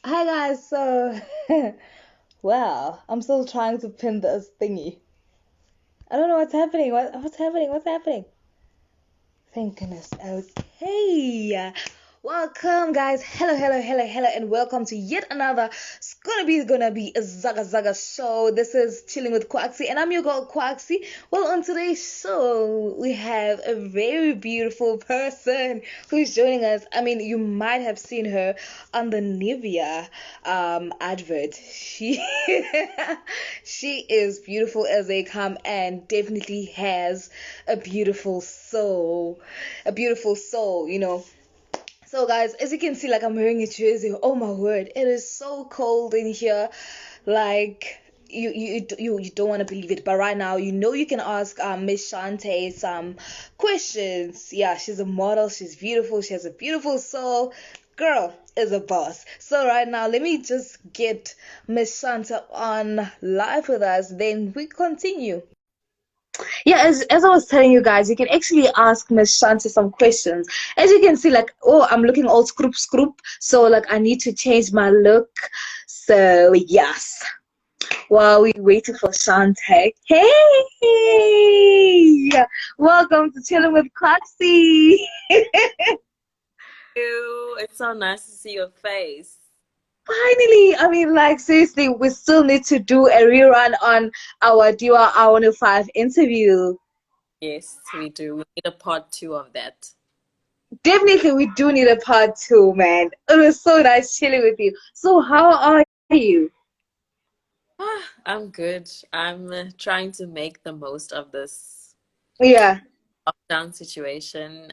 Hi guys, so wow, I'm still trying to pin this thingy. I don't know what's happening. What's happening? What's happening? Thank goodness. Okay. Welcome guys. Hello, and welcome to yet another. It's gonna be a Zaga show. This is Chilling with Kwaksy, and I'm your girl Kwaksy. Well, on today's show, we have a very beautiful person who's joining us. I mean, you might have seen her on the Nivea advert. She she is beautiful as they come and definitely has a beautiful soul. A beautiful soul, you know. So guys, as you can see, like I'm wearing a jersey. Oh my word, it is so cold in here. Like you don't want to believe it, but right now you can ask Miss Shante some questions. Yeah, she's a model, she's beautiful, she has a beautiful soul. Girl is a boss. So right now, let me just get Miss Shante on live with us, then we continue. Yeah, as I was telling you guys, you can actually ask Miss Shanti some questions. As you can see, like, oh, I'm looking all scroop, so like I need to change my look. So yes, while we waiting for Shanti, hey, welcome to Chilling with Kwaksy. You. It's so nice to see your face. Finally, I mean, like seriously, we still need to do a rerun on our DUA Hour 105 interview. Yes, we do. We need a part two of that. Definitely, we do need a part two, man. It was so nice chilling with you. So, how are you? I'm good. I'm trying to make the most of this Yeah. lockdown situation.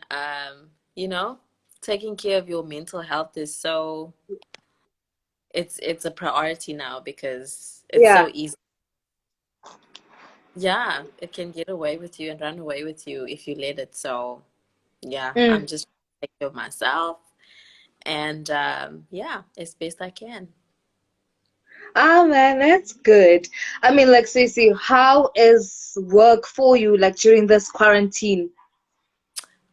You know, taking care of your mental health is so it's a priority now because it's Yeah. so easy. Yeah, it can get away with you and run away with you if you let it. So, yeah, Mm. I'm just taking care of myself and yeah, as best I can. Ah, man, that's good. I mean, like, seriously, how is work for you, like, during this quarantine?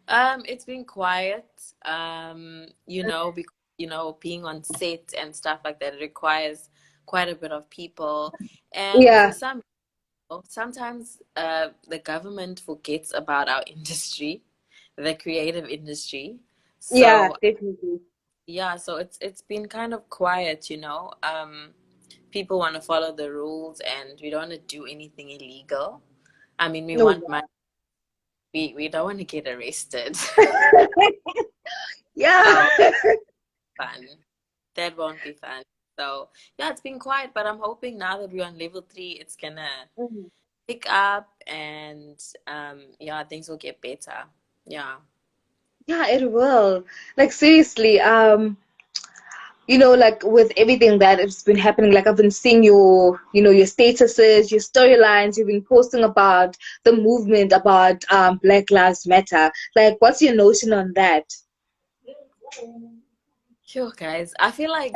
It's been quiet. Because being on set and stuff like that, it requires quite a bit of people. And for Yeah. some people, sometimes the government forgets about our industry, the creative industry. Yeah, So definitely. yeah, so it's been kind of quiet, you know. People want to follow the rules and we don't want to do anything illegal. I mean, we Oh, want money. We don't want to get arrested. yeah. So fun. That won't be fun. So yeah, it's been quiet, but I'm hoping now that we're on level 3, it's gonna Mhm. pick up and yeah, things will get better. Yeah. Yeah, it will. Like, seriously, like with everything that has been happening, like I've been seeing your statuses, your storylines, you've been posting about the movement about Black Lives Matter. Like, what's your notion on that? Sure, guys. I feel like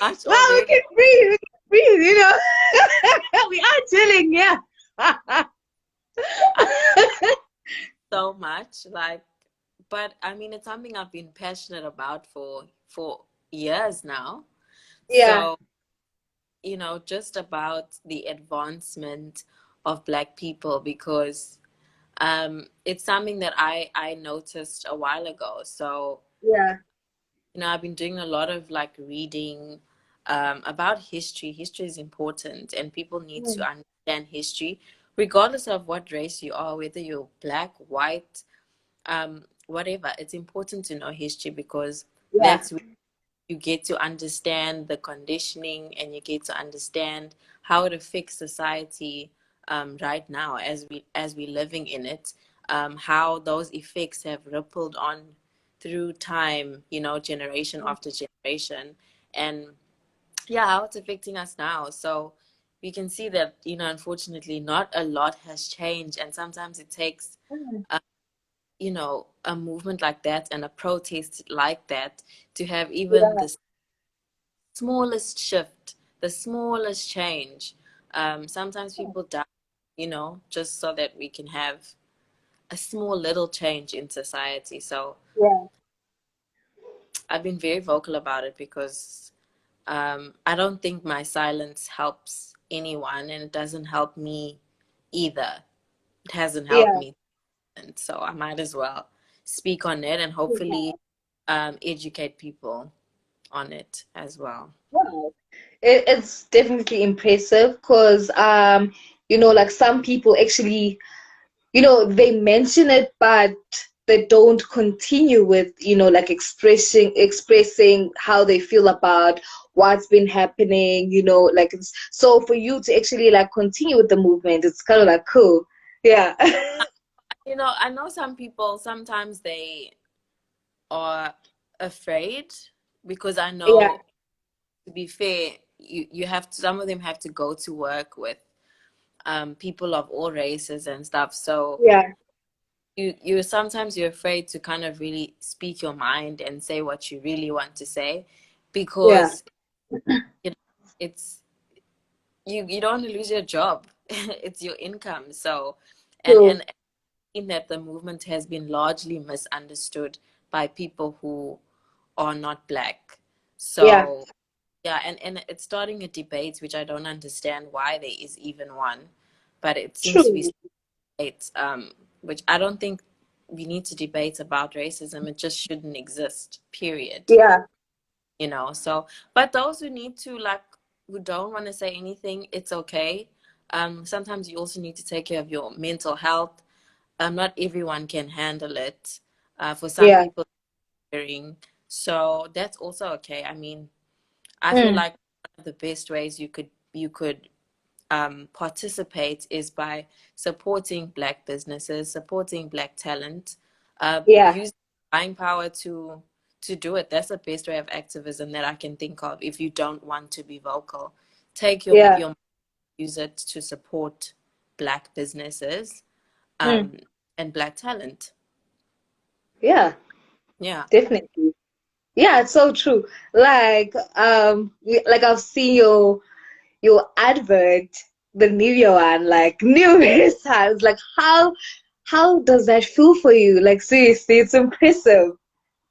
much Wow, we already. can breathe, we can breathe, we are chilling, yeah. I so much like, but I mean, it's something I've been passionate about for years now. Yeah. So just about the advancement of Black people because it's something that I noticed a while ago. So, Yeah. I've been doing a lot of like reading about history. History is important, and people need to Mm. understand history, regardless of what race you are, whether you're black, white, whatever. It's important to know history because Yeah. that's where you get to understand the conditioning and you get to understand how it affects society right now as we living in it, how those effects have rippled on through time, generation after generation, and yeah, how it's affecting us now. So we can see that, unfortunately, not a lot has changed, and sometimes it takes Mm. a movement like that and a protest like that to have even Yeah. the smallest shift, the smallest change. Sometimes people die, just so that we can have a small little change in society. So, Yeah. I've been very vocal about it because I don't think my silence helps anyone, and it doesn't help me either. It hasn't helped Yeah. me, and so I might as well speak on it and Yeah. hopefully educate people on it as well. Wow. It's definitely impressive because like some people actually, they mention it, but they don't continue with, like expressing how they feel about what's been happening, like so for you to actually like continue with the movement, it's kind of like cool. Yeah. I know some people sometimes they are afraid because I Yeah. know, to be fair, you have to, some of them have to go to work with people of all races and stuff. So Yeah. you sometimes you're afraid to kind of really speak your mind and say what you really want to say Yeah. because you know it's you don't want to lose your job. It's your income. So True. and in that the movement has been largely misunderstood by people who are not black. Yeah. So yeah, and it's starting a debate which I don't understand why there is even one, but it seems to be True. debate, which I don't think we need to debate about racism. It just shouldn't exist, period. Yeah. So, but those who need to, like, who don't want to say anything, it's okay. Sometimes you also need to take care of your mental health. Not everyone can handle it. For some Yeah. people, hearing. So that's also okay. I mean, I feel Mm. like one of the best ways you could participate is by supporting black businesses, supporting black talent, Yeah. use buying power to do it. That's the best way of activism that I can think of. If you don't want to be vocal, take Yeah. your use it to support black businesses Mm. um, and black talent. Yeah. Yeah. Definitely. Yeah, it's so true. Like I've seen your advert, the New Year one, like numerous times. Like how does that feel for you? Like seriously, it's impressive.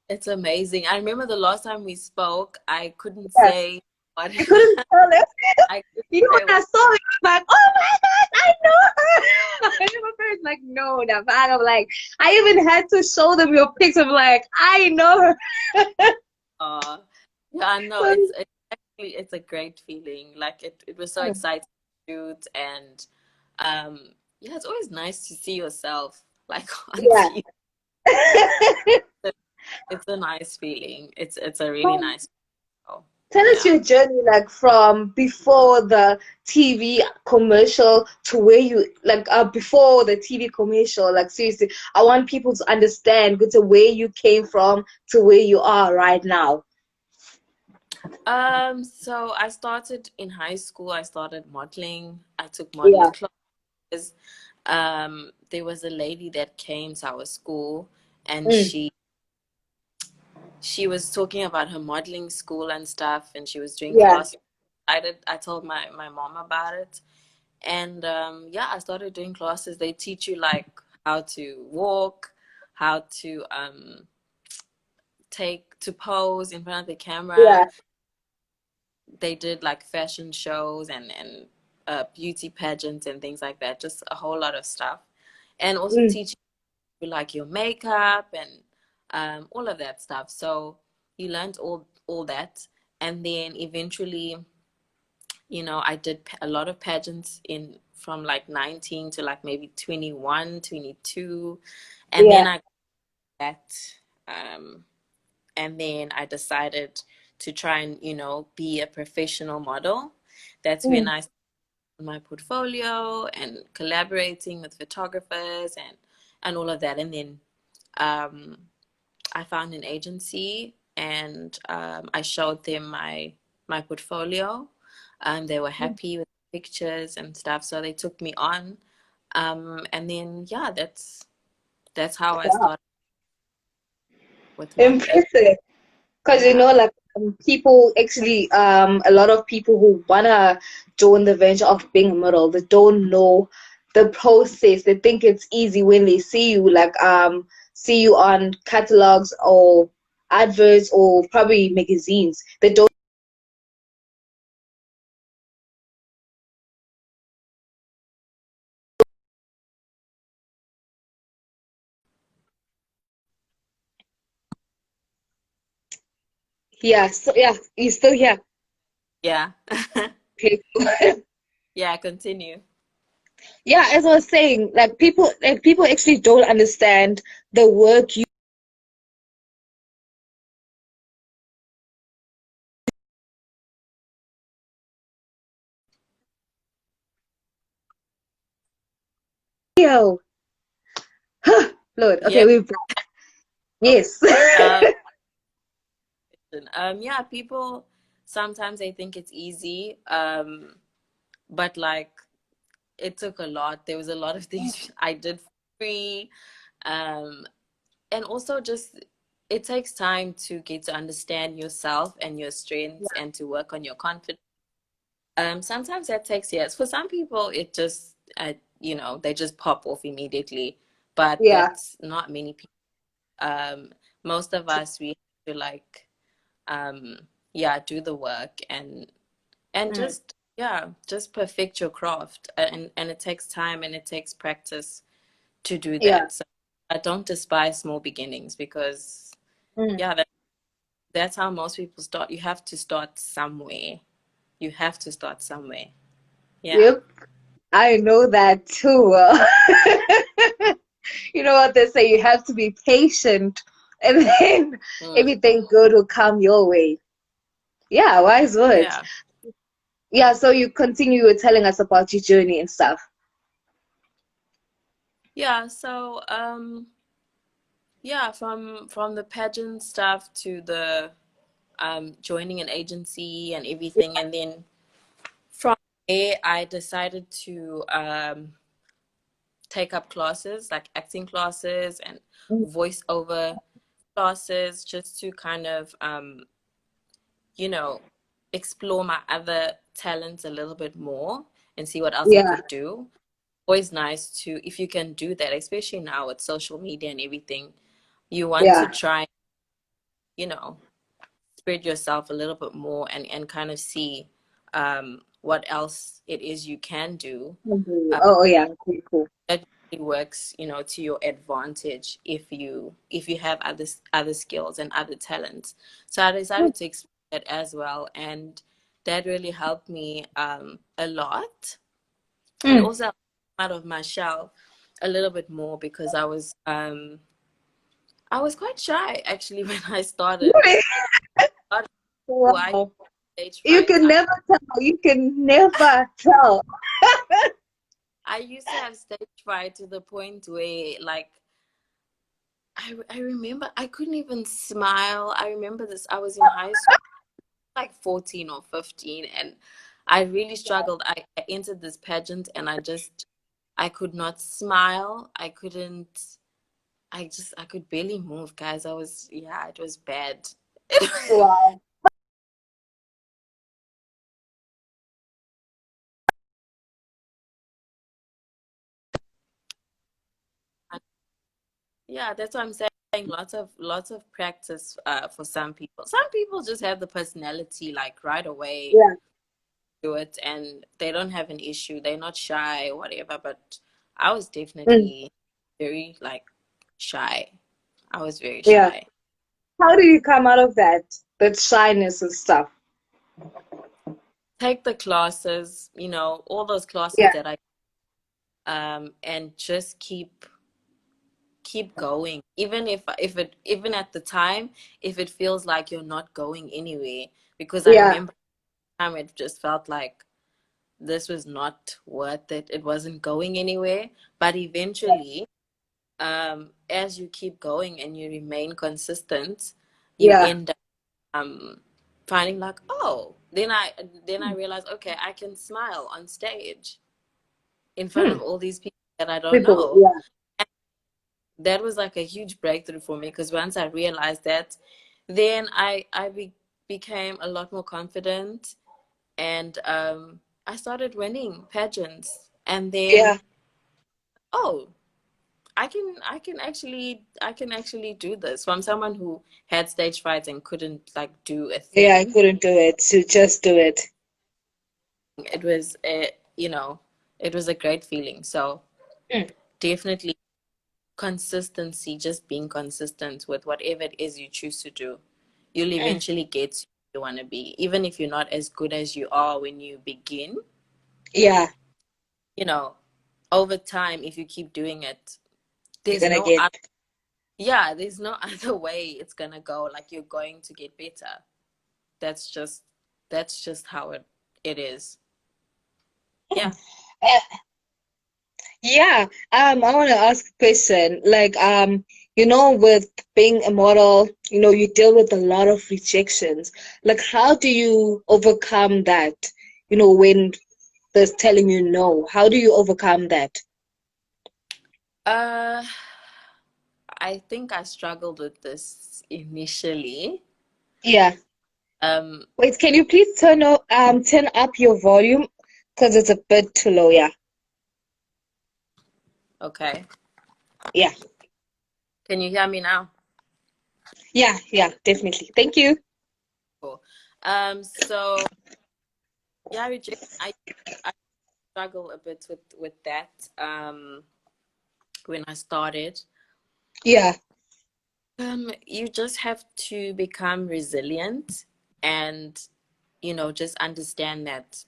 It's amazing. I remember the last time we spoke, I couldn't Yeah, say what I couldn't tell it. I couldn't say When I what. saw it, I was like, oh my God, I know her. I remember first like, no, the bag. I'm like, I even had to show them your pics. I'm like, I know her. Uh, yeah, no, So, it's actually it's a great feeling. Like it was so exciting to shoot, and yeah, it's always nice to see yourself like on yeah. TV. It's a nice feeling. It's a really nice. Oh, Tell us yeah. your journey, like from before the TV commercial to where you like before the TV commercial. Like seriously, I want people to understand good to where you came from to where you are right now. So I started in high school. I started modeling. I took Yeah. modeling classes. There was a lady that came to our school, and Mm. she was talking about her modeling school and stuff, and she was doing Yeah. class. I told my mom about it, and yeah, I started doing classes. They teach you like how to walk, how to take to pose in front of the camera. Yeah. They did like fashion shows and beauty pageants and things like that. Just a whole lot of stuff, and also Mm. teach you like your makeup and all of that stuff. So you learned all that, and then eventually, I did a lot of pageants in from like 19 to like maybe 21, 22, and then Yeah. I got that, um, and then I decided to try and be a professional model. That's when Mm. I started my portfolio and collaborating with photographers and all of that, and then um, I found an agency and I showed them my portfolio. They were Mm. happy with the pictures and stuff, so they took me on. And then yeah, that's how I Wow. started with modeling. Impressive. Because Yeah. like people actually, a lot of people who wanna join the venture of being a model, they don't know the process. They think it's easy when they see you, like see you on catalogs or adverts or probably magazines that don't. Yeah, so yeah, you still here. Yeah. Okay. Yeah, continue. Yeah, as I was saying, like people actually don't understand the work you do. Lord, okay, Yeah. we're back. Yes. Um, yeah, people sometimes they think it's easy. But like it took a lot. There was a lot of things I did for free. Um, and also just it takes time to get to understand yourself and your strengths and to work on your confidence. Sometimes that takes years. For some people, it just, they just pop off immediately. But Yeah. that's not many people. Um, Most of us, we have to like, um, yeah, do the work and Mm. just, yeah, just perfect your craft. And it takes time and it takes practice to do Yeah. that. So I don't despise small beginnings because, Mm. yeah, that's how most people start. You have to start somewhere. You have to start somewhere. Yeah. Yep. I know that too well. You know what they say, you have to be patient and then Mm. everything good will come your way. Yeah, wise words. Yeah. Yeah, so you continue with telling us about your journey and stuff. Yeah. So, yeah, from the pageant stuff to the joining an agency and everything, and then from there, I decided to take up classes like acting classes and Mm. voiceover classes just to kind of you know explore my other talents a little bit more and see what else I Yeah, could do. Always nice to, if you can do that, especially now with social media and everything, you want to yeah. try, you know spread yourself a little bit more and kind of see what else it is you can do. Oh, uh, oh yeah, cool, cool. that really works, to your advantage if you have other skills and other talents. So I decided to explore that as well, and that really helped me a lot, and Mm. also out of my shell a little bit more because I was quite shy actually when I started. Really? Not who I Wow. stage You fright. can never tell. You can never tell. I used to have stage fright to the point where, like, I remember I couldn't even smile. I remember this. I was in high school, like 14 or 15, and I really struggled. I entered this pageant and I could not smile. I couldn't. I could barely move, guys. Yeah, it was bad. Wow. Yeah, that's what I'm saying. Lots of practice for some people. Some people just have the personality like right away Yeah. do it and they don't have an issue. They're not shy or whatever. But I was Mm. definitely very like shy. I was very Yeah. shy. How do you come out of that shyness and stuff? Take the classes, all those classes Yeah. that I and just keep going. Even at the time, if it feels like you're not going anywhere. Because I Yeah. remember time it just felt like this was not worth it. It wasn't going anywhere. But eventually, as you keep going and you remain consistent, you Yeah. end up finding like, oh, then I realized, okay, I can smile on stage in front Hmm. of all these people that I don't People. know. Yeah. And that was like a huge breakthrough for me because once I realized that, then I became a lot more confident, and I started winning pageants, and Yeah. then oh, I can actually do this from someone who had stage fright and couldn't like do a Yeah, I thing. couldn't do it. So just do it. It was a, it was a great feeling. So Mm, definitely consistency, just being consistent with whatever it is you choose to do. You'll mm. eventually get to where you want to be. Even if you're not as good as you are when you begin, Yeah, you know, over time, if you keep doing it, you're there's gonna no get. other, yeah, there's no other way it's gonna go. Like you're going to get better. That's just that's just how it is. Mm. Yeah. Uh, yeah, I want to ask a question. Like, with being a model, you deal with a lot of rejections. Like, how do you overcome that? When there's telling you no, how do you overcome that? Uh, I think I struggled with this initially. Yeah. Um, Wait, can you please turn up your volume? Because it's a bit too low, yeah. okay. Yeah. Can you hear me now? Yeah, yeah, definitely. Thank you. Cool. So yeah, I struggle a bit with that. When I started, Yeah, you just have to become resilient and just understand that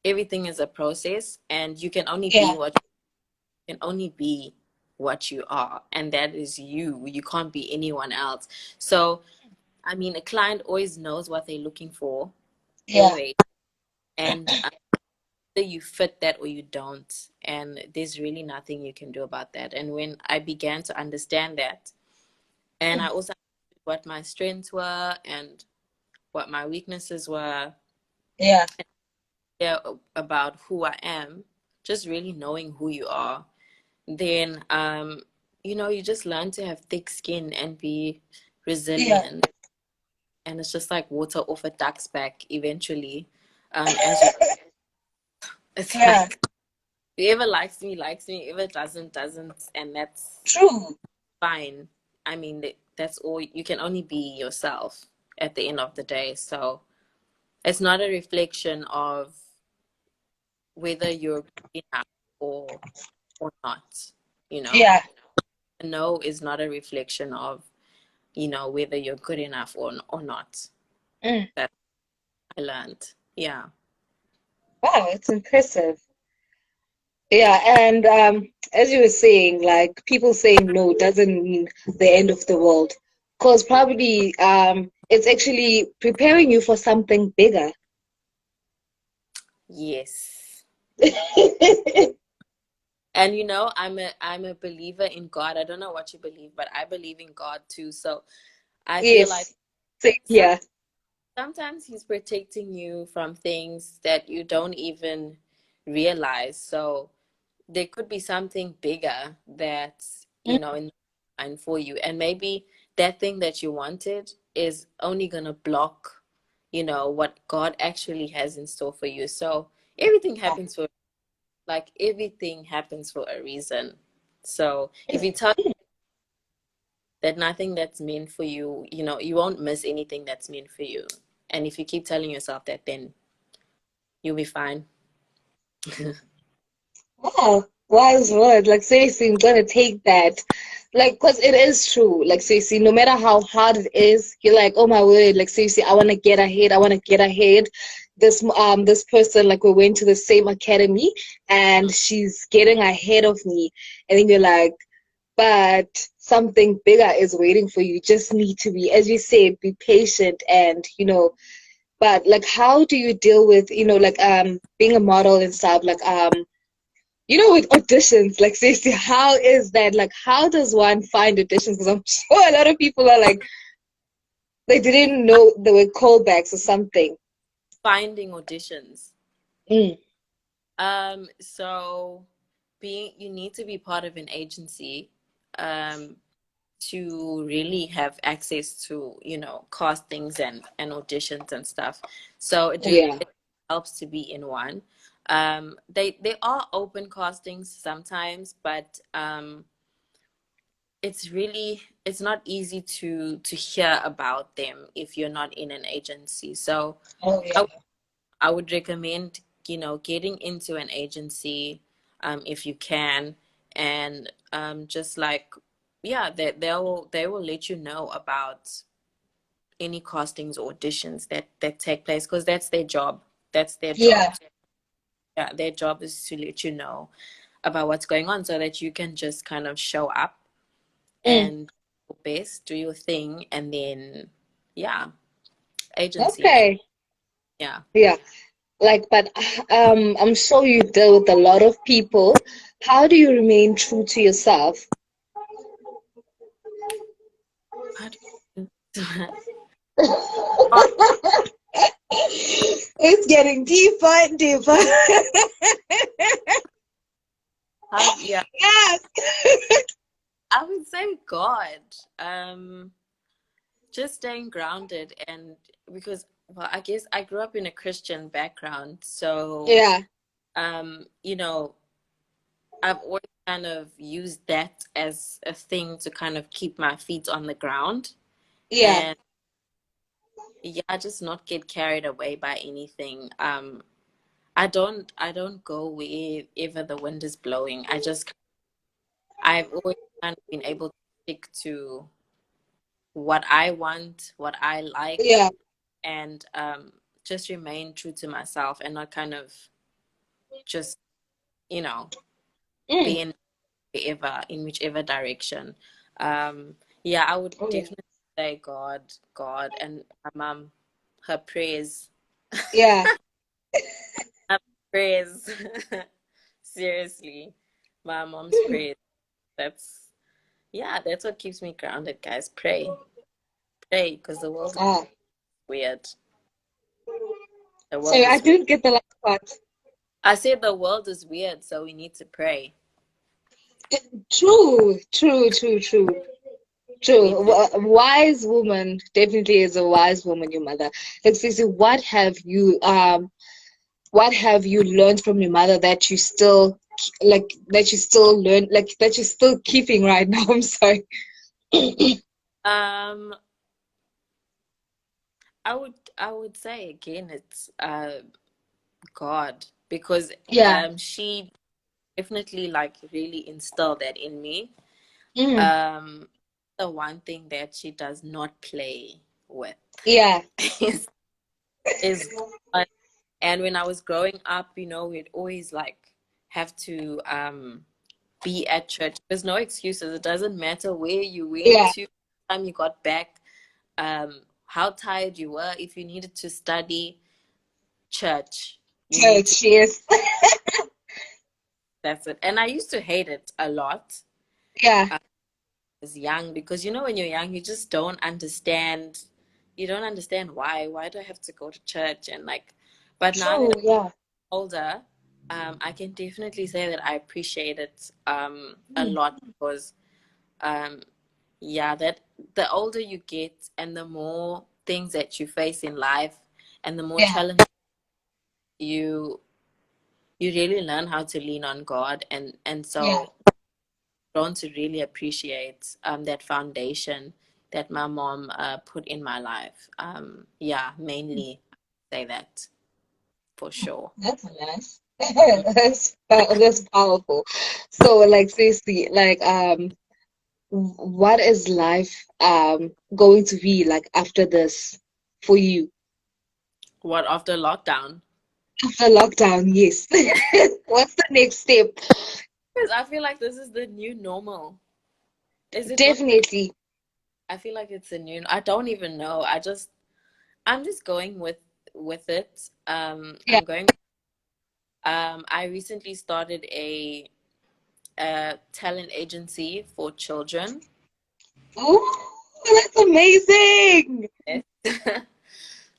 everything is a process, and you can only yeah, be what you are, and that is you. You can't be anyone else. So I mean, a client always knows what they're looking for, yeah, always, and either you fit that or you don't, and there's really nothing you can do about that. And when I began to understand that, and I also understood what my strengths were and what my weaknesses were, yeah, yeah, about who I am, just really knowing who you are, then you just learn to have thick skin and be yeah, resilient. And it's just like water off a duck's back eventually. As you It's yeah. like whoever likes me, whoever doesn't, and that's True. fine. I mean, that's all. You can only be yourself at the end of the day. So it's not a reflection of whether you're good enough or not. You know, Yeah. a no is not a reflection of whether you're good enough or not. Mm. That I learned. Yeah. Wow, it's impressive. Yeah, and as you were saying, like people saying no doesn't mean the end of the world. Because probably it's actually preparing you for something bigger. Yes. And I'm a believer in God. I don't know what you believe, but I believe in God too. So I feel like Yes. Same some here. sometimes he's protecting you from things that you don't even realize. So there could be something bigger that's, Mm. in line for you. And maybe that thing that you wanted is only gonna block, what God actually has in store for you. So everything Yeah. happens everything happens for a reason. So if you tell that nothing that's meant for you, you won't miss anything that's meant for you. And if you keep telling yourself that, then you'll be fine. Wow, wise word. Like seriously, I'm gonna take that. Like, cause it is true. Like seriously, no matter how hard it is, you're like, oh my word. Like seriously, I wanna get ahead. I wanna get ahead. This person, like we went to the same academy, and she's getting ahead of me. And then you're like, but something bigger is waiting for you. You just need to be, as you said, be patient and But like, how do you deal with like being a model and stuff? Like with auditions, like seriously, how is that? Like, how does one find auditions? Because I'm sure a lot of people are like, they didn't know there were callbacks or something. Finding auditions. Mm. So you need to be part of an agency, um, to really have access to, castings and auditions and stuff. So Yeah. it helps to be in one. They are open castings sometimes, but it's not easy to hear about them if you're not in an agency. So Oh yeah. I would recommend, getting into an agency, if you can, and just like, yeah, they will let you know about any castings, auditions that take place, because that's their job. That's their Yeah. job. Yeah, their job is to let you know about what's going on, so that you can just kind of show up Mm. and do your best, do your thing, and then, yeah, agency. Okay. Yeah. Yeah. Like, but I'm sure you deal with a lot of people. How do you remain true to yourself? How do you- It's getting deeper and deeper. yeah, Yes. I would say God. Just staying grounded, and because, well, I guess I grew up in a Christian background, so Yeah. you know, I've always kind of used that as a thing to kind of keep my feet on the ground, Yeah. and yeah, just not get carried away by anything. I don't go wherever the wind is blowing. I've always kind of been able to stick to what I want, what I like, Yeah. and just remain true to myself, and not kind of just, you know, Mm. be in whichever direction. Yeah, I would Oh, definitely say God, and my mom, her prayers, yeah. her prayers. Seriously, my mom's Mm. prayers. That's Yeah, that's what keeps me grounded, guys. Pray, because the world is Ah. weird. The So world I is weird. didn't get the last part. I said the world is weird, so we need to pray. True, true, true, true, We true. do. Wise woman definitely is a wise woman, your mother. Like, Cece, what have you learned from your mother that you still that you're still keeping right now? I'm sorry. Um, I would say again, it's God, because Yeah. she definitely like really instilled that in me. Mm. Um, the one thing that she does not play with Yeah. is is God. And when I was growing up, we'd always like have to be at church. There's no excuses. It doesn't matter where you went Yeah. to, time you got back, how tired you were. If you needed to study, church, you need to. Church, yes. That's it. And I used to hate it a lot. Yeah. Was young, because when you're young, you just don't understand. You don't understand why do I have to go to church, and like, but now that True. Yeah. I'm older, I can definitely say that I appreciate it a Mm. lot, because um yeah, that the older you get, and the more things that you face in life, and the more Yeah. challenges, you you really learn how to lean on God, and Yeah. so grown to really appreciate that foundation that my mom put in my life. Yeah, mainly say that for sure. That's nice. That's powerful. So, like, seriously, like, what is life going to be like after this for you? What, after lockdown? After lockdown, yes. What's the next step? Because I feel like this is the new normal. Is it not? Definitely. I feel like it's a new. I don't even know. I'm just going with it. Yeah. I'm going. I recently started a talent agency for children. Oh, that's amazing. Yes.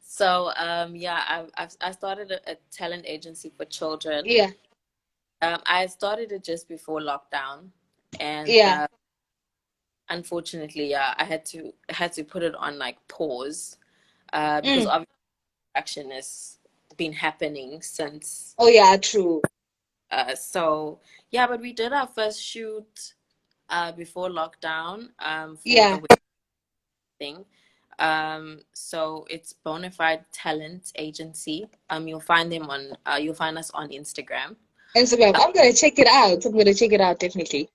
So yeah, I started a talent agency for children. Yeah. I started it just before lockdown, and Yeah. unfortunately, yeah, I had to put it on like pause, because Mm. obviously production is been happening since. Oh yeah, true. So yeah, but we did our first shoot before lockdown for Yeah, the thing. So it's Bonafide Talent Agency. You'll find us on Instagram. Instagram. Uh, I'm gonna check it out. I'm gonna check it out definitely.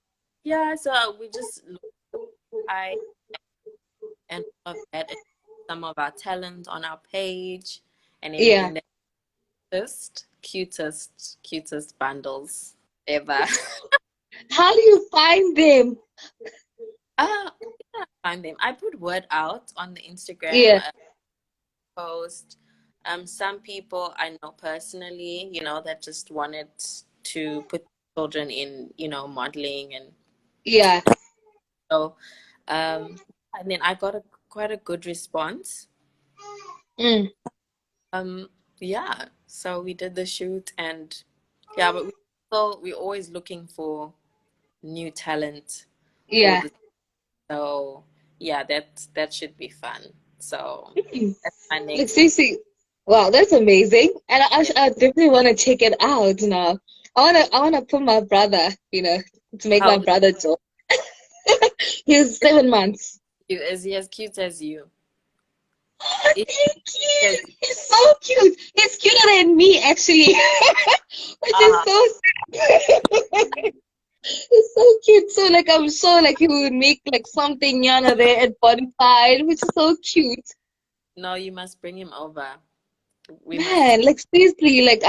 yeah, so we just look I and all of that, and some of our talent on our page and Yeah. everything. Cutest bundles ever. How do you find them? Yeah, find them. I put word out on the Instagram Yeah, post. Some people I know personally, that just wanted to put children in, modeling, and yeah. so, um, and then I got quite a good response. Mm, Um, yeah, so we did the shoot, and yeah, but we're always looking for new talent all yeah. the so yeah, that should be fun. So Mm. that's my Like next. seriously, wow, that's amazing. And Yeah. I definitely want to check it out now. I wanna put my brother, to make How my old brother joy. He's 7 months. is he as cute as you? Oh, Is thank he as, you. He's so cute. He's cuter than me, actually, which is uh, so sad. He's so cute. So like I'm sure like he would make like something Yana there at Bonfire, which is so cute. no, you must bring him over. We must. Man, like seriously, like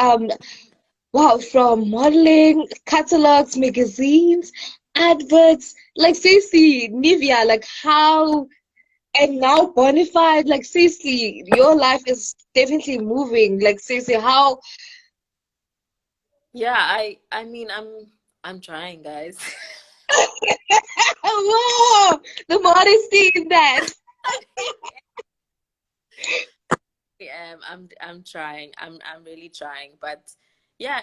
wow, from modeling, catalogs, magazines, adverts, like seriously, Nivea, like how and now Bonafide, like seriously, your life is definitely moving. Like seriously, how Yeah, I mean I'm trying, guys. wow, the modesty in that. I'm trying. I'm really trying. But yeah,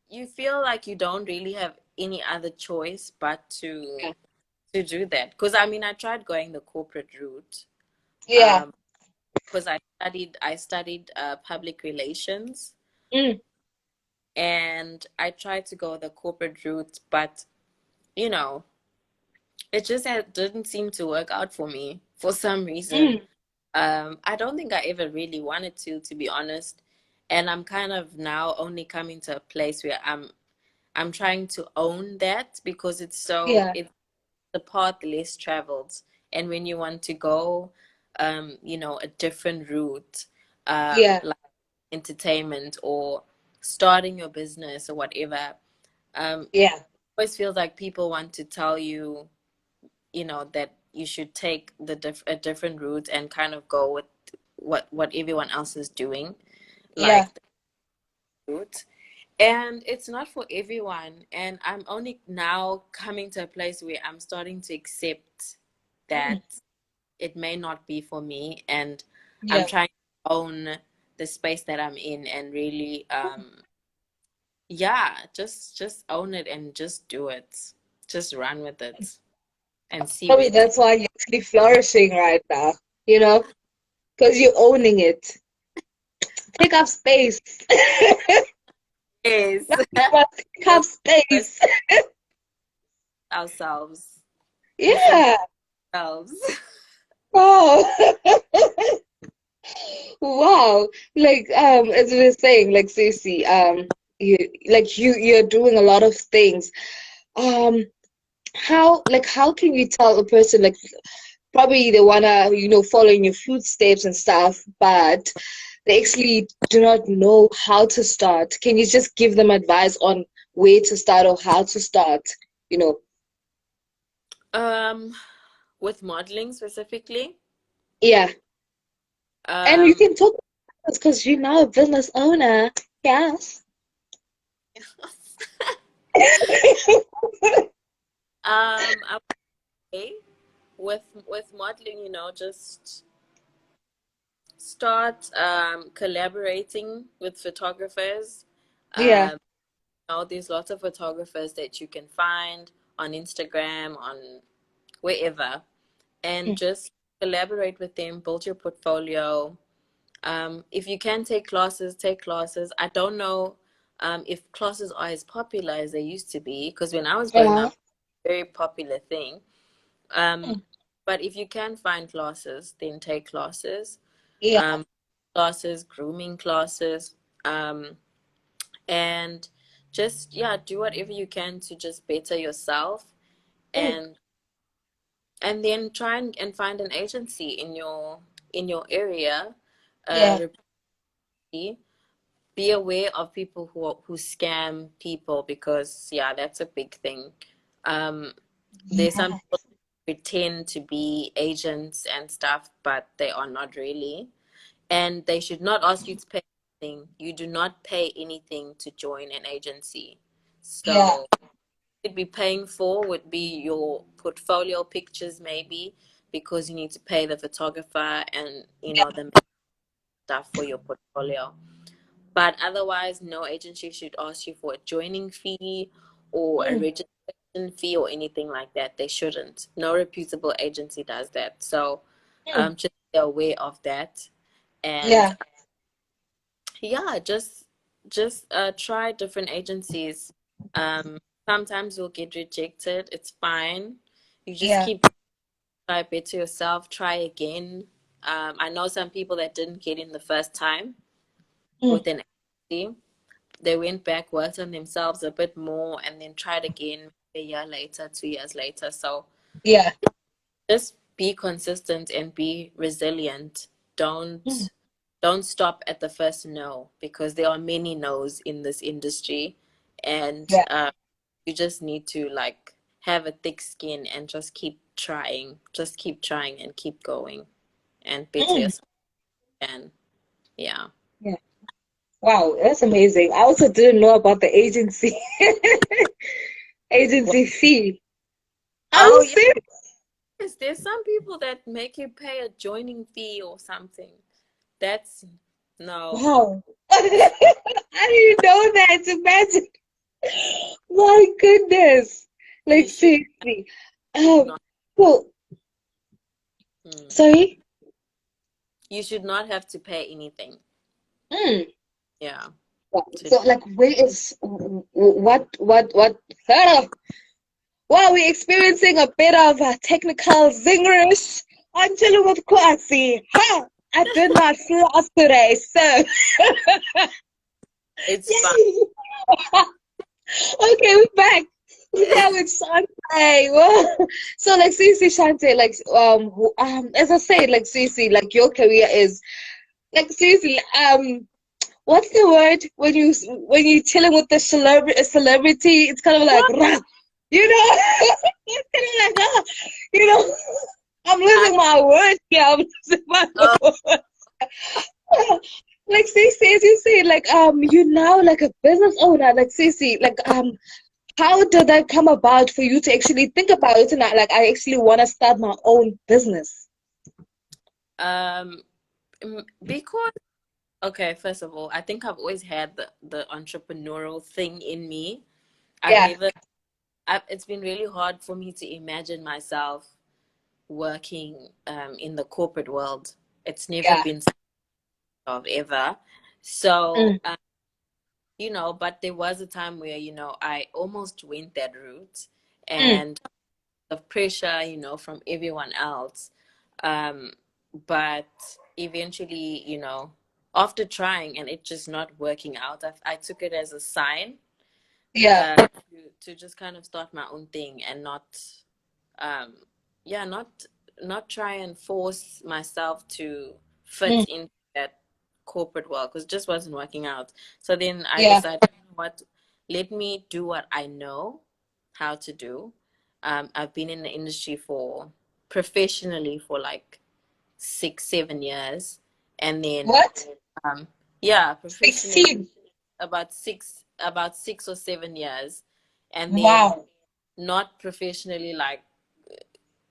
you feel like you don't really have any other choice but Yeah. to do that. Because I mean, I tried going the corporate route. Yeah. Because I studied public relations, Mm, and I tried to go the corporate route, but you know, it just didn't seem to work out for me for some reason. mm, I don't think I ever really wanted to be honest. And I'm kind of now only coming to a place where I'm trying to own that, because yeah. it's the path less traveled. And when you want to go, a different route, Yeah. like entertainment or starting your business or whatever, Yeah. always feels like people want to tell you, that you should take a different route and kind of go with what everyone else is doing, Yeah. like the route. And it's not for everyone. And I'm only now coming to a place where I'm starting to accept Mm, that it may not be for me, and I'm yeah. trying to own the space that I'm in and really yeah, just own it and just do it. Just run with it and see where Probably it that's why you're actually flourishing right now, you know, because you're owning it. Take up space. is. Take up Just express space. ourselves. Be some Yeah. ourselves. Wow. Wow. Like as we were saying, like Cece, you're doing a lot of things. Um how can you tell a person like probably they wanna, follow in your footsteps and stuff, but they actually do not know how to start. Can you just give them advice on where to start or how to start? You know? Um, with modeling specifically, Yeah. And you um, can talk because you're now a business owner. Yes. I would say with modeling, just start collaborating with photographers. Yeah. Um, there's lots of photographers that you can find on Instagram, on wherever, and just collaborate with them, build your portfolio, If you can take classes, take classes. I don't know if classes are as popular as they used to be, because when I was growing Uh-huh. up, very popular thing. But if you can find classes, then take classes. Yeah. Um, classes, grooming classes, and just yeah, do whatever you can to just better yourself, Mm. and then try and find an agency in your area. Yeah. Repeatedly. Be aware of people who scam people, because yeah, that's a big thing. Um, there's some Yeah. people who pretend to be agents and stuff, but they are not really. And they should not ask you to pay anything. You do not pay anything to join an agency. Yeah. So you'd be paying for would be your portfolio pictures, maybe, because you need to pay the photographer and the stuff for your portfolio. But otherwise, no agency should ask you for a joining fee or a Mm. registration fee or anything like that. They shouldn't. No reputable agency does that. So Mm. just be aware of that. And Yeah. yeah, just try different agencies. Um, sometimes you'll get rejected. It's fine. You just Yeah. keep try better yourself. Try again. I know some people that didn't get in the first time Mm. with an agency. They went back, worked on themselves a bit more, and then tried again a year later, 2 years later. So Yeah. just be consistent and be resilient. Mm. Don't stop at the first no, because there are many no's in this industry, and Yeah. you just need to like have a thick skin and just keep trying and keep going and better Mm. yourself. And yeah. Yeah. Wow, that's amazing. I also didn't know about the agency agency fee. I'm Oh yeah. serious. Yes, there's some people that make you pay a joining fee or something. That's no, Wow. I didn't know that. Imagine. My goodness. you Like seriously. should Um, not. well, Hmm. sorry. You should not have to pay anything. Mm. Yeah. Wow. To, So like where is what wow, we're experiencing a bit of a technical zingers. I'm chilling with Kwasi. Ha! I did not floss today, so it's fine. yay! Okay, we're back. We're back with Shante. Whoa. So like Cece Shante, like as I said, like Cece, like your career is like seriously, what's the word when you chilling with the celebrity? It's kind of like What? rah, you know, it's kind of like you know, I'm I, losing my words here. I'm losing my uh, words. Like Cece, as you say, like you now like a business owner, like Cece, like how did that come about for you to actually think about it and like I actually want to start my own business? um, because okay, first of all, I think I've always had the entrepreneurial thing in me. I've Yeah. never. It's been really hard for me to imagine myself working in the corporate world. It's never Yeah. been of ever. So, Mm. but there was a time where, I almost went that route, Mm. and of pressure, from everyone else. Um, but eventually, after trying and it just not working out, I took it as a sign Yeah. to just kind of start my own thing and not um yeah not try and force myself to fit Mm. into that corporate world, because it just wasn't working out. So then I Yeah. decided, what, let me do what I know how to do. I've been in the industry for professionally for like 6 7 years, and then What? um yeah, professionally 16. about 6 or 7 years, and then Wow. not professionally, like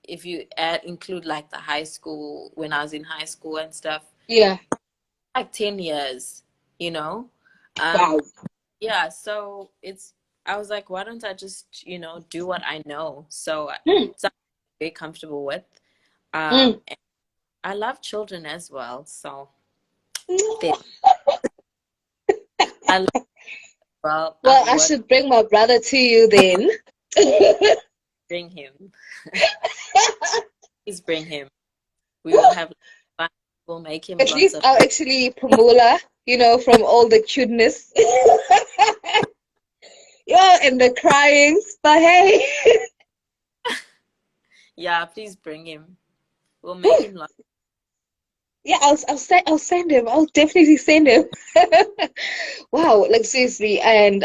if you include like the high school, when I was in high school and stuff, Yeah. like 10 years, you know. um Wow. yeah, so I was like, why don't I just do what I know? Mm. So I'm very comfortable with, Mm. and I love children as well, so Then I love, well, I've Well, I worked. should bring my brother to you then. Bring him. Please bring him. We will have fun. We'll make him At lots least of. I'll actually Pamula, from all the cuteness. Yeah, and the cryings. But hey, Yeah, please bring him. We'll make him lots. yeah, I'll send him. I'll definitely send him. Wow, like seriously, and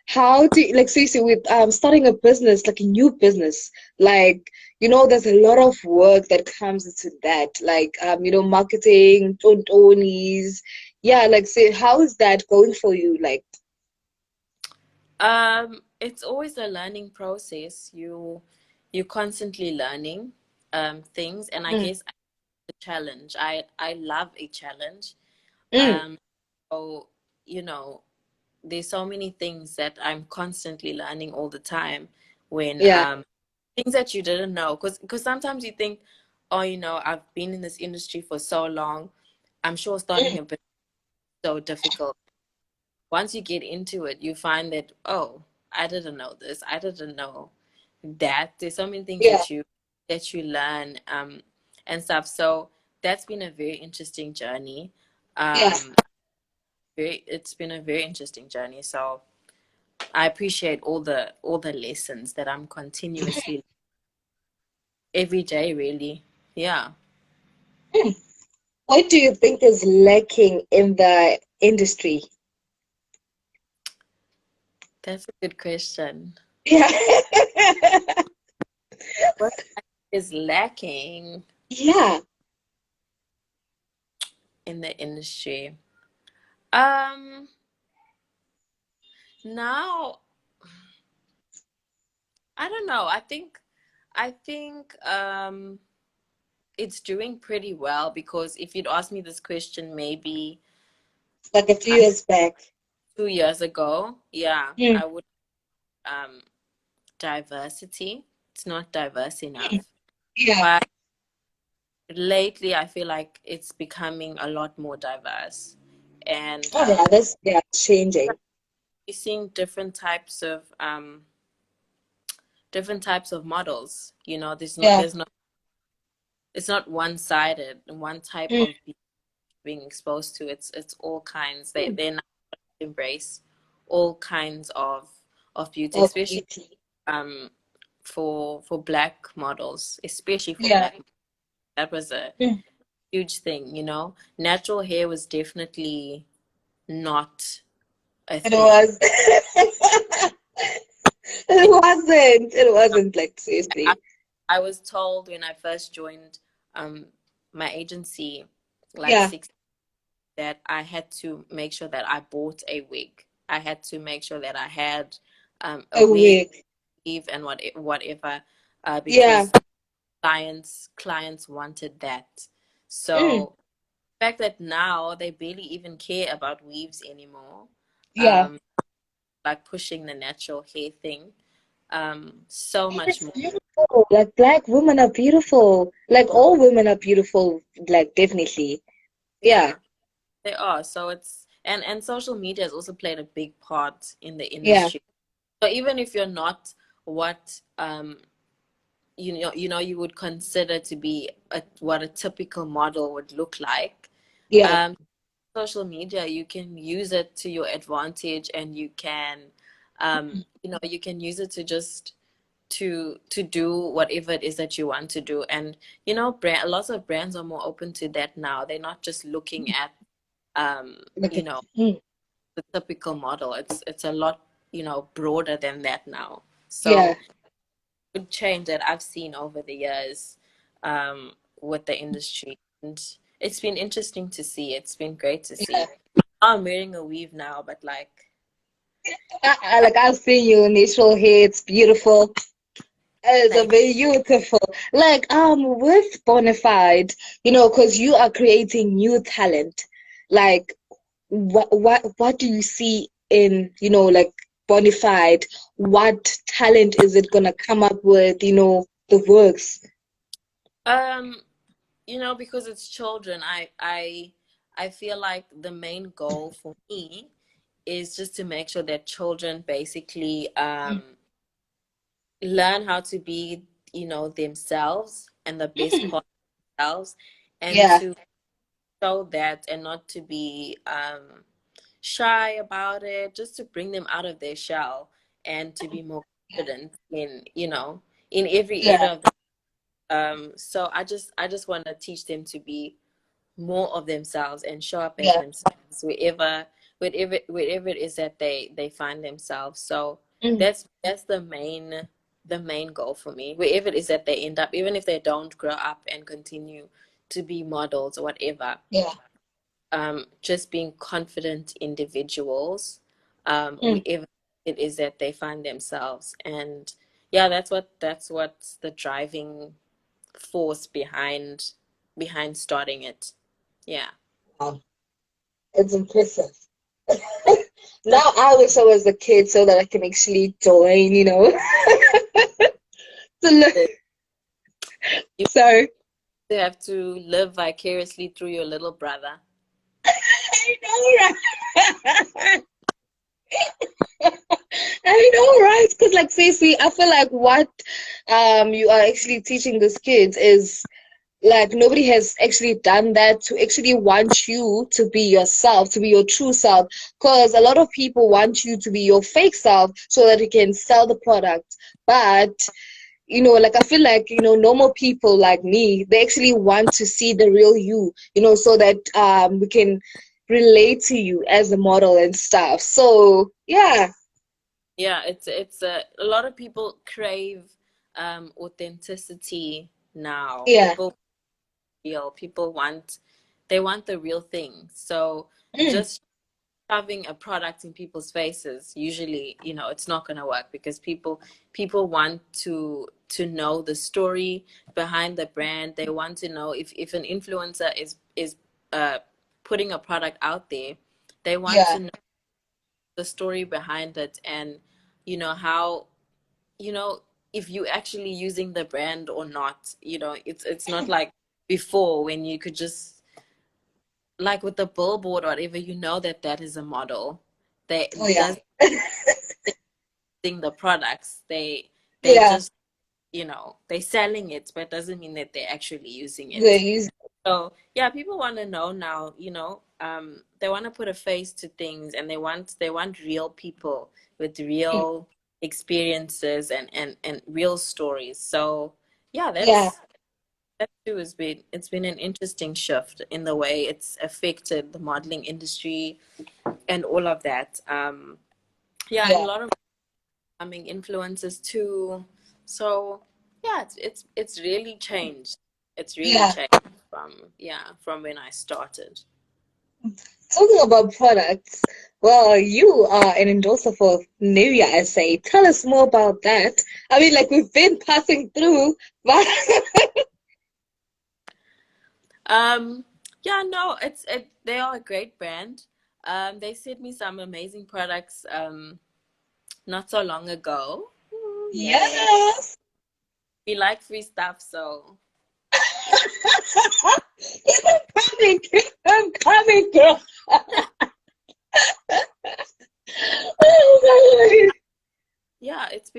how do you, like seriously with starting a business, like a new business, like there's a lot of work that comes into that, like marketing, tontonies, yeah, like say how is that going for you? Like, It's always a learning process. You're constantly learning things, and I mm, guess the challenge. I love a challenge. mm, Um, so you know, there's so many things that I'm constantly learning all the time when yeah, things that you didn't know, because sometimes you think, oh, I've been in this industry for so long, I'm sure starting mm, a business is so difficult. Once you get into it, you find that, oh, I didn't know this, I didn't know that. There's so many things yeah, that you learn and stuff. So that's been a very interesting journey. yeah. um it's been a very interesting journey. So I appreciate all the lessons that I'm continuously every day, really. Yeah, Mm. What do you think is lacking in the industry? that's a good question. Yeah. What is lacking Yeah, in the industry? Um, Now I don't know. I think it's doing pretty well, because if you'd asked me this question maybe like a few uh, years back. 2 years ago, yeah, Mm, I would um diversity. It's not diverse enough. yeah. But lately I feel like it's becoming a lot more diverse. And Oh yeah, that's yeah, changing. you're seeing different types of models. There's not Yeah. there's not it's not one-sided, one type Mm. of being exposed to. It's all kinds. They Mm. they now embrace all kinds of beauty, Of especially beauty. um for black models, especially for Yeah. black. That was a Mm. huge thing. Natural hair was definitely not a It thing. was. It wasn't. It wasn't like I, seriously. I was told when I first joined um my agency, like Yeah. six, that I had to make sure that I bought a wig. I had to make sure that I had a A wig, wig. weave, and whatever, Yeah. because clients wanted that. Mm. So the fact that now they barely even care about weaves anymore, Yeah. um, like pushing the natural hair thing, so And much it's more. beautiful. Like black women are beautiful. Like all women are beautiful. Like definitely. Yeah. Yeah, they are. So and social media has also played a big part in the Yeah. industry. So even if you're not what you would consider to be what a typical model would look like, Yeah. um, social media, you can use it to your advantage, and you can use it to just to do whatever it is that you want to do. And lots of brands are more open to that now. They're not just looking at um, Like you a, know, mm. the typical model. It's a lot, broader than that now. Yeah. So good change that I've seen over the years with the industry. And it's been interesting to see. It's been great to Yeah. see. I'm wearing a weave now, but like, Like I've seen your natural hair. It's beautiful. It's a thank beautiful. Like with Bonafide, because you are creating new talent. Like what do you see in, like Bonafide? What talent is it gonna come up with, the works? um because it's children. I feel like the main goal for me is just to make sure that children basically learn how to be, themselves and the best Mm. part of themselves, and Yeah, to show that and not to be shy about it, just to bring them out of their shell and to be more yeah, confident in every yeah, area of the so I just want to teach them to be more of themselves and show up as yeah. themselves wherever it is that they find themselves. So Mm. that's the main goal for me. Wherever it is that they end up, even if they don't grow up and continue to be models or whatever, Yeah. just being confident individuals, Mm. wherever it is that they find themselves. And yeah, that's what's the driving force behind starting it. Yeah. Wow. It's impressive. Now I wish I was a kid so that I can actually join, to learn. You So have to live vicariously through your little brother. I know, right? I know, right? Because, like, Stacey, I feel like what you are actually teaching these kids is like nobody has actually done that to actually want you to be yourself, to be your true self. Because a lot of people want you to be your fake self so that you can sell the product. But like I feel like, normal people like me, they actually want to see the real you, so that we can relate to you as a model and stuff. So yeah, Yeah, it's a lot of people crave authenticity now. yeah, People want the real thing. So mm, just shoving a product in people's faces, usually, it's not going to work, because people want to know the story behind the brand. They want to know, if an influencer is uh putting a product out there, they want yeah, to know the story behind it, and how, you know if you actually using the brand or not. It's not like before, when you could just, like with the billboard or whatever, that is a model. They oh yeah, doesn't think the products. They yeah, just, they selling it, but it doesn't mean that they're actually using they it. use, So yeah, people want to know now. They want to put a face to things, and they want real people with mm, real experiences and real stories. So yeah, yeah, that too it's been an interesting shift in the way it's affected the modeling industry and all of that. Yeah, and a yeah, lot of becoming influencers too. So yeah, it's really changed. It's really yeah. changed from when I started. Talking about products, well, you are an endorser for Nivea SA. Tell us more about that. I mean, like we've been passing through, but Um, yeah, no, they are a great brand. They sent me some amazing products not so long ago. Yay. yes, We like free stuff, so I'm coming, I'm coming, girl. Oh yeah, it's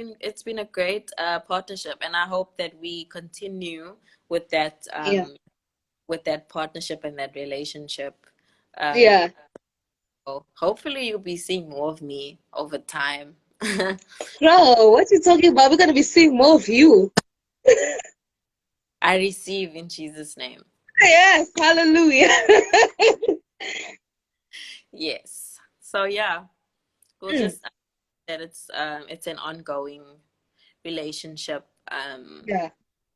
been a great partnership, and I hope that we continue with that yeah, partnership and that relationship. Um, yeah, so hopefully you'll be seeing more of me over time. girl, what you talking about? We're gonna be seeing more of you. I receive in Jesus' name. Yes, hallelujah. Yes. So yeah, we'll Mm, just that it's an ongoing relationship yeah.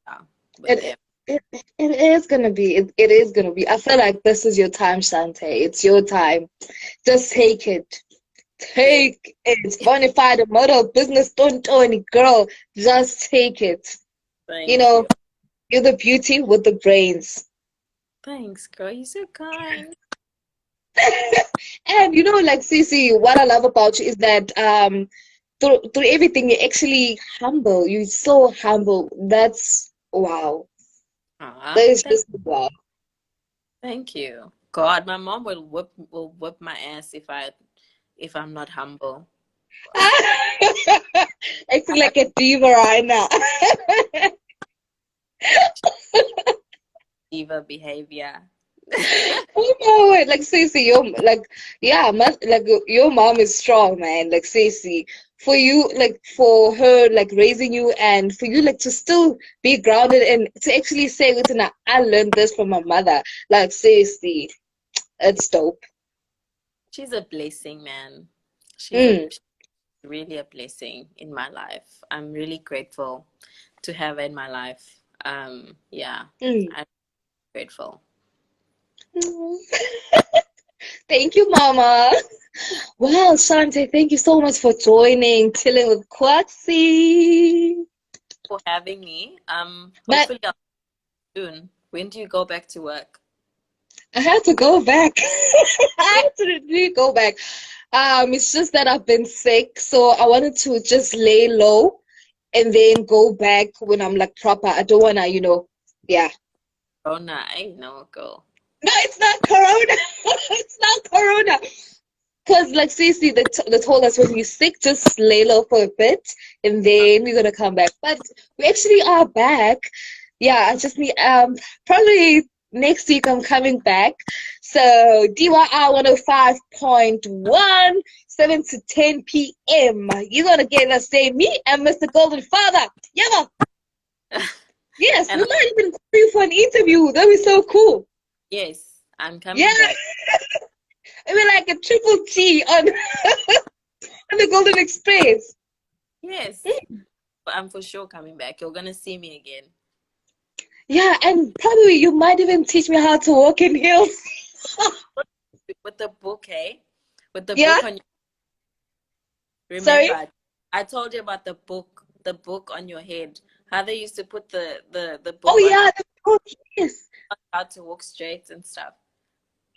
yeah, with It, them. it it is gonna be. It is gonna be. I feel like this is your time, Shante. It's your time. Just take it. Yeah. Take it. Bonafide model business. Don't do any girl. Just take it. You Thank know, you. you're the beauty with the brains. Thanks, girl. You're so kind. And like Cece, what I love about you is that through everything you're actually humble. You're so humble. That's wow. Aw, That is just wow. thank you. God, my mom will whip my ass if I'm not humble. Acting I have like a diva right now. diva behavior. Oh my word, like seriously, your mom is strong, man. Like seriously, for you, like for her, like raising you, and for you, like to still be grounded and to actually say, "Listen, I learned this from my mother." Like seriously, it's dope. She's a blessing, man. She's Mm, really a blessing in my life. I'm really grateful to have her in my life. Yeah, mm. I'm grateful. Thank you, Mama. Well, Shante, thank you so much for joining Chilling with Kwaksy. For having me. But Hopefully I'll see you soon. When do you go back to work? I had to go back. I had to really go back. It's just that I've been sick, so I wanted to just lay low and then go back when I'm like proper. I don't wanna, yeah. Oh no, I know, girl. No, it's not Corona. It's not Corona. Because, like, seriously, they told us when you're sick, just lay low for a bit and then we're gonna come back. But we actually are back. Yeah, I just need, probably next week I'm coming back. So, DYR 105.1, 7 to 10 p.m. You're gonna get, let's say, me and Mr. Golden Father. Yeah, yes, we And might even call you for an interview. That'd be so cool. yes, I'm Yeah, coming back. I mean, like a triple T on, on the Golden Express. Yes, I'm for sure coming back. You're gonna see me again. Yeah, and probably you might even teach me how to walk in heels. With the book, hey? With the Yeah, book on sorry. remember, I told you about the book on your head. How they used to put the Oh book on yeah, the book, yes. how to walk straight and stuff.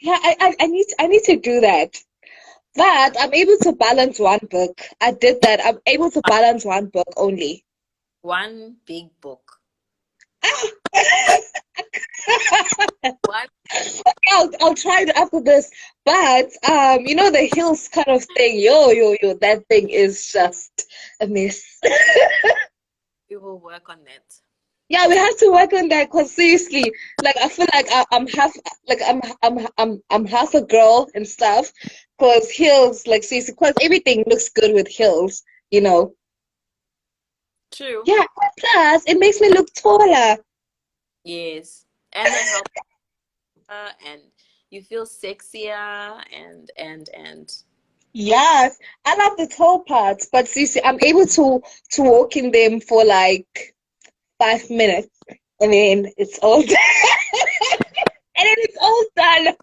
Yeah, I need to do that. But I'm able to balance one book. I did that. I'm able to balance one book only. One big book. One I'll try it after this. But the heels kind of thing, yo, that thing is just a mess. we will work on that. Yeah, we have to work on that because seriously, like I feel like I'm half, like I'm half a girl and stuff. Because heels, like seriously, because everything looks good with heels, you know. True. Yeah, plus it makes me look taller. Yes. And they help her and you feel sexier and Yes, I love the tall parts, but seriously, I'm able to walk in them for like 5 minutes, and then it's all done. And then it's all done.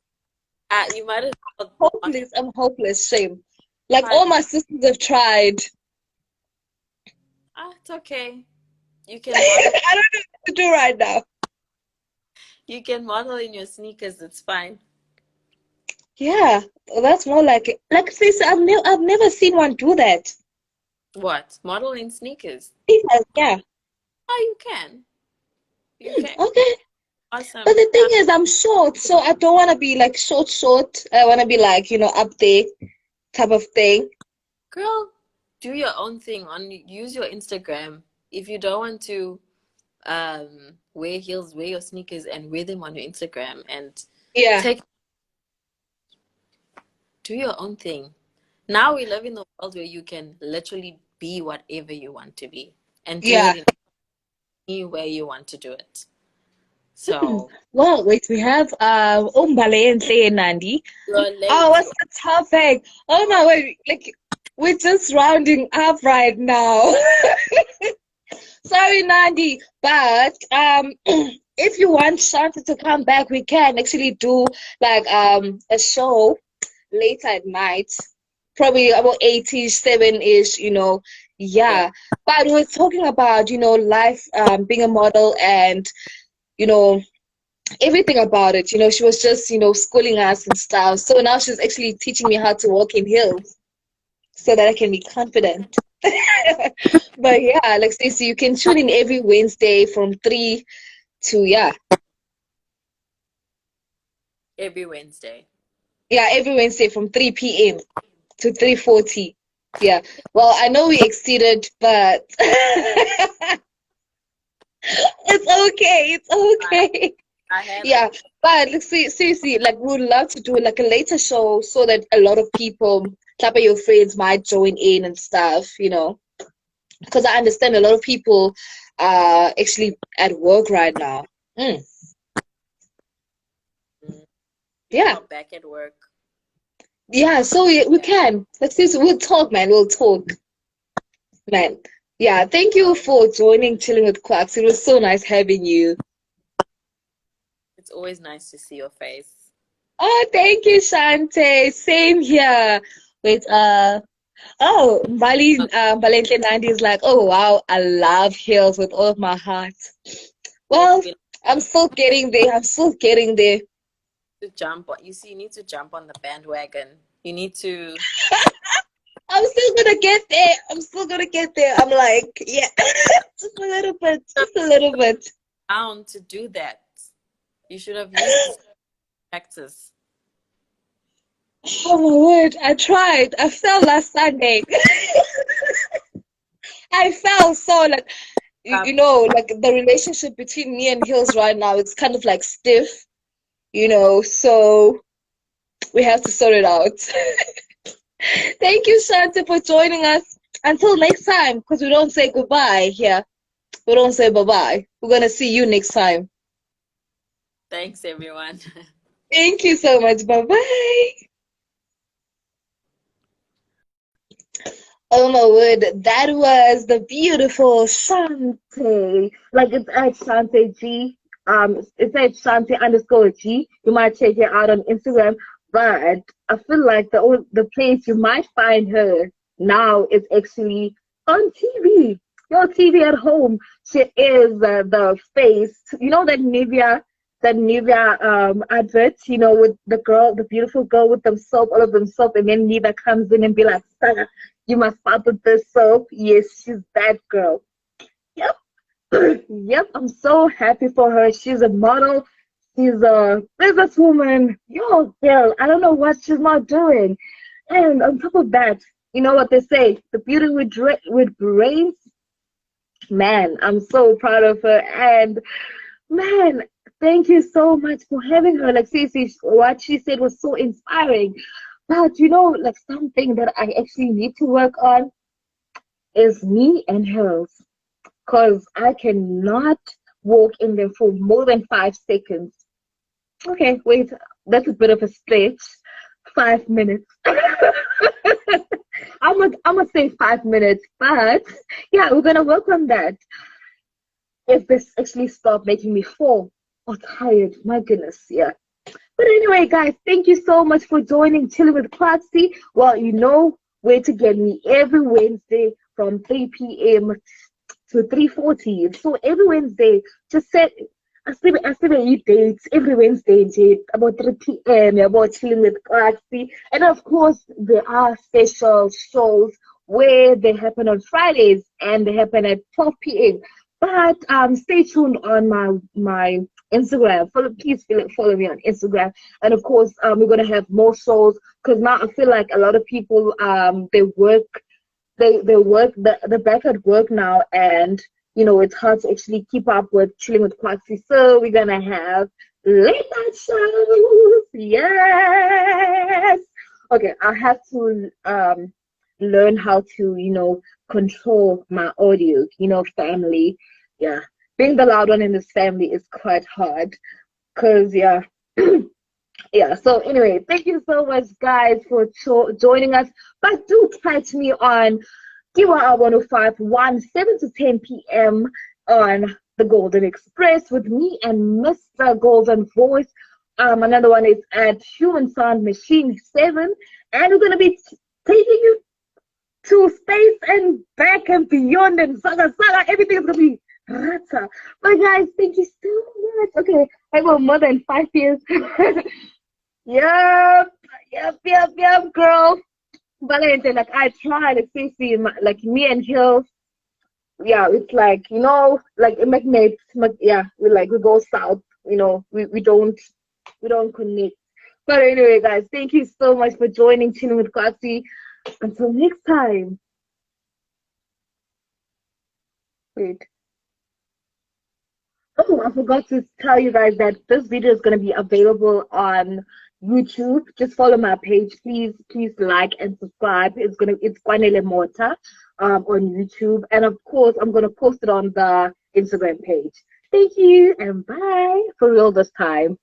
you might as well not Hopeless, I'm hopeless. Shame. Like try all be my sisters have tried. it's okay. You can model I don't know what to do right now. you can model in your sneakers, it's fine. Yeah, well, that's more like it. Like sis, I've never seen one do that. What? Model in sneakers. Yes, yeah. Oh, you can. You can. Okay. But Awesome. the thing is, I'm short, so I don't want to be like short. I want to be like, up there type of thing. Girl, do your own thing use your Instagram. If you don't want to wear heels, wear your sneakers and wear them on your Instagram and Yeah, take do your own thing. Now we live in a world where you can literally be whatever you want to be and do yeah. it in any way you want to do it. So Well, wait, we have Umbale and Nandi. you're Oh, late. what's the topic? Oh my word, like we're just rounding up right now. Sorry, Nandi, but if you want Shanta to come back, we can actually do like a show later at night, probably about 8-ish, 7-ish, Yeah. yeah. But we're talking about, life, being a model and, you know, everything about it. She was just, schooling us and stuff. So now she's actually teaching me how to walk in heels so that I can be confident. But yeah, like Stacey, you can tune in every Wednesday from 3 to, yeah. Every Wednesday. Yeah, every Wednesday from 3 p.m. to 3:40. Yeah. Well, I know we exceeded, but it's okay. It's okay. I had Yeah, but like, seriously, like we would love to do like a later show so that a lot of people, type of your friends, might join in and stuff, because I understand a lot of people are actually at work right now. Mm, people yeah, are back at work. yeah, so we Yeah. can. Like, seriously, we'll talk, man. We'll talk, man. Yeah, thank you Well, for joining Chilling with Quacks. It was so nice having you. it's always nice to see your face. Oh, thank you, Shante. Same here. Wait, oh, Valente 90 is like, oh wow, I love heels with all of my heart. Yes, Well, we I'm still getting there. I'm still getting there. need to jump on. You see, you need to jump on the bandwagon. You need to I'm still gonna get there. I'm still gonna get there. I'm like, yeah, just a little bit, just a little bit. down to do that. You should have used this practice. Oh my word, I tried. I fell last Sunday. I fell so like like the relationship between me and Hills right now, it's kind of like stiff, so we have to sort it out. Thank you, Shante, for joining us. Until next time, because we don't say goodbye here. We don't say bye-bye. We're going to see you next time. Thanks, everyone. Thank you so much. Bye-bye. Oh my word, that was the beautiful Shante. Like it's at Shante G. It's at Shante underscore G. You might check her out on Instagram. But I feel like the place you might find her now is actually on TV. Your TV at home. She is the face. You know that Nivea advert, with the beautiful girl with them soap, all of them soap, and then Nivea comes in and be like, "Sarah, you must start with this soap." Yes, she's that girl. Yep. Yep, I'm so happy for her. She's a model. She's a businesswoman. Yo, girl, I don't know what she's not doing. And on top of that, you know what they say, the beauty with brains. Man, I'm so proud of her. And man, thank you so much for having her. Like, seriously, what she said was so inspiring. But like something that I actually need to work on is me and hers. Because I cannot walk in there for more than 5 seconds. Okay, wait, that's a bit of a stretch. 5 minutes. I'm gonna say 5 minutes, but yeah, we're gonna work on that. If this actually stop making me fall or tired, my goodness, yeah. But anyway, guys, thank you so much for joining Chilling with Kwaksy. Well, you know where to get me every Wednesday from 3 p.m. to 3:40. So every Wednesday, just set I still eat dates every Wednesday, Jade, about 3 p.m. about Chilling with Kwaksy. And of course, there are special shows where they happen on Fridays and they happen at 12 p.m. But stay tuned on my Instagram. Please follow me on Instagram. And of course, we're gonna have more shows because now I feel like a lot of people they work the back at work now, and it's hard to actually keep up with Chilling with Kwaksy. So we're gonna have late night shows. Yes. Okay, I have to learn how to control my audio. Family. Yeah, being the loud one in this family is quite hard. Cause yeah. Yeah, so anyway, thank you so much, guys, for joining us. But do catch me on Kiwa 105.1, 7 to 10 p.m. on the Golden Express with me and Mr. Golden Voice. Another one is at Human Sound Machine 7. And we're going to be taking you to space and back and beyond and saga. Everything's going to be rata. But guys, thank you so much. Okay, I got more than 5 years. Yep, girl. Valente, like I try to see like me and Hills, yeah, it's like like a magnet, yeah, we go south, we don't connect. But anyway, guys, thank you so much for joining Chilling with Kwakzy. Until next time. Wait. Oh, I forgot to tell you guys that this video is going to be available on YouTube. Just follow my page, please. Please like and subscribe. It's Kwanele Mota on YouTube, and of course, I'm gonna post it on the Instagram page. Thank you and bye for real this time.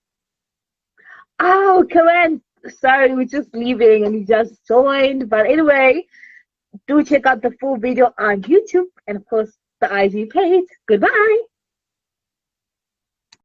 Oh, come on. Sorry, we're just leaving and you just joined. But anyway, do check out the full video on YouTube and of course the IG page. Goodbye.